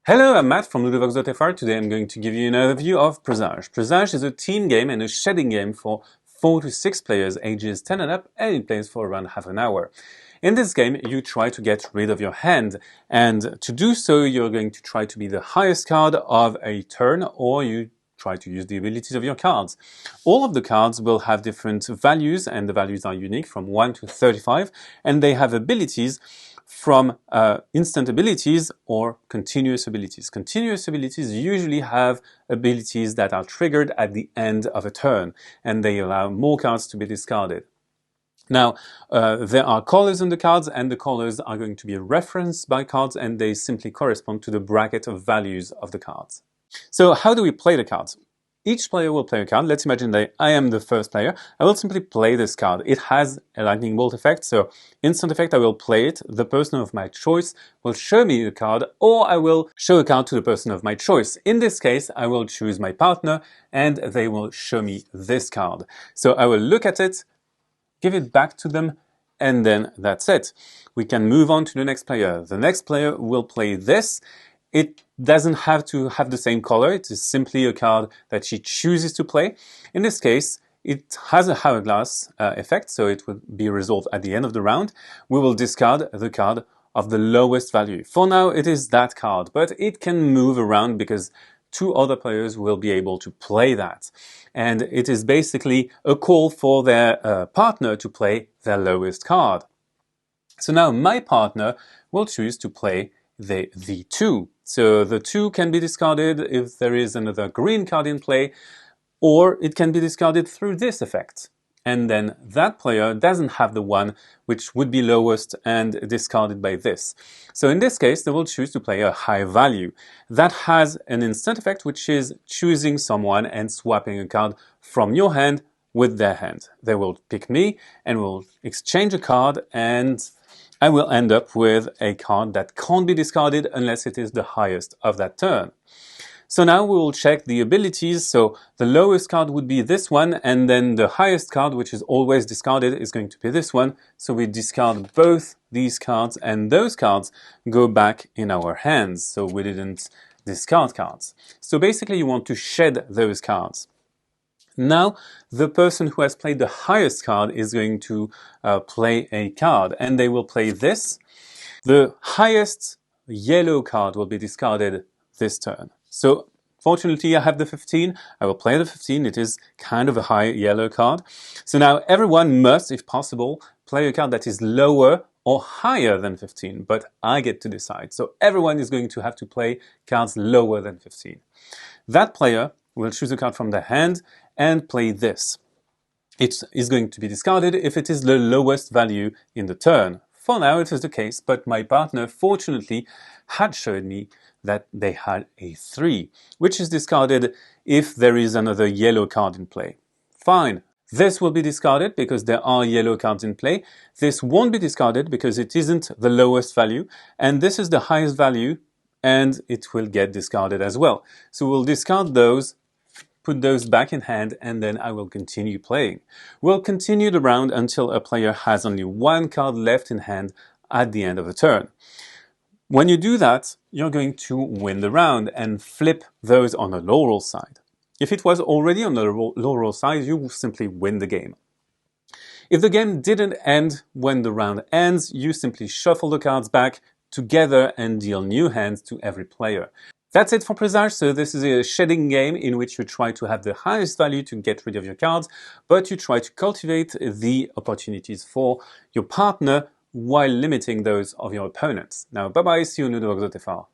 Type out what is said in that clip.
Hello, I'm Matt from Ludochrono. Today I'm going to give you an overview of Présages. Présages is a team game and a shedding game for 4 to 6 players ages 10 and up, and it plays for around half an hour. In this game, you try to get rid of your hand, and to do so, you're going to try to be the highest card of a turn, or you try to use the abilities of your cards. All of the cards will have different values, and the values are unique from 1 to 35, and they have abilities from instant abilities or continuous abilities. Continuous abilities usually have abilities that are triggered at the end of a turn, and they allow more cards to be discarded. Now, there are colors on the cards, and the colors are going to be referenced by cards, and they simply correspond to the bracket of values of the cards. So how do we play the cards? Each player will play a card. Let's imagine that I am the first player. I will simply play this card. It has a lightning bolt effect, so instant effect, I will play it. The person of my choice will show me the card, or I will show a card to the person of my choice. In this case, I will choose my partner, and they will show me this card. So I will look at it, give it back to them, and then that's it. We can move on to the next player. The next player will play this. It doesn't have to have the same color. It is simply a card that she chooses to play. In this case, it has a hourglass effect, so it will be resolved at the end of the round. We will discard the card of the lowest value. For now, it is that card, but it can move around because 2 other players will be able to play that. And it is basically a call for their partner to play their lowest card. So now my partner will choose to play the 2. So the 2 can be discarded if there is another green card in play, or it can be discarded through this effect. And then that player doesn't have the 1 which would be lowest and discarded by this. So in this case, they will choose to play a high value. That has an instant effect, which is choosing someone and swapping a card from your hand with their hand. They will pick me and will exchange a card, and I will end up with a card that can't be discarded unless it is the highest of that turn. So now we will check the abilities. So the lowest card would be this one, and then the highest card, which is always discarded, is going to be this one. So we discard both these cards, and those cards go back in our hands. So we didn't discard cards. So basically you want to shed those cards. Now, the person who has played the highest card is going to play a card, and they will play this. The highest yellow card will be discarded this turn. So, fortunately, I have the 15. I will play the 15. It is kind of a high yellow card. So now everyone must, if possible, play a card that is lower or higher than 15, but I get to decide. So everyone is going to have to play cards lower than 15. That player will choose a card from their hand and play this. It is going to be discarded if it is the lowest value in the turn. For now it is the case, but my partner fortunately had showed me that they had a 3, which is discarded if there is another yellow card in play. Fine. This will be discarded because there are yellow cards in play. This won't be discarded because it isn't the lowest value, and this is the highest value, and it will get discarded as well. So we'll discard those, put those back in hand, and then I will continue playing. We'll continue the round until a player has only 1 card left in hand at the end of a turn. When you do that, you're going to win the round and flip those on the laurel side. If it was already on the laurel side, you will simply win the game. If the game didn't end when the round ends, you simply shuffle the cards back together and deal new hands to every player. That's it for Présages. So this is a shedding game in which you try to have the highest value to get rid of your cards, but you try to cultivate the opportunities for your partner while limiting those of your opponents. Now, bye-bye, see you in Ludo-Chrono.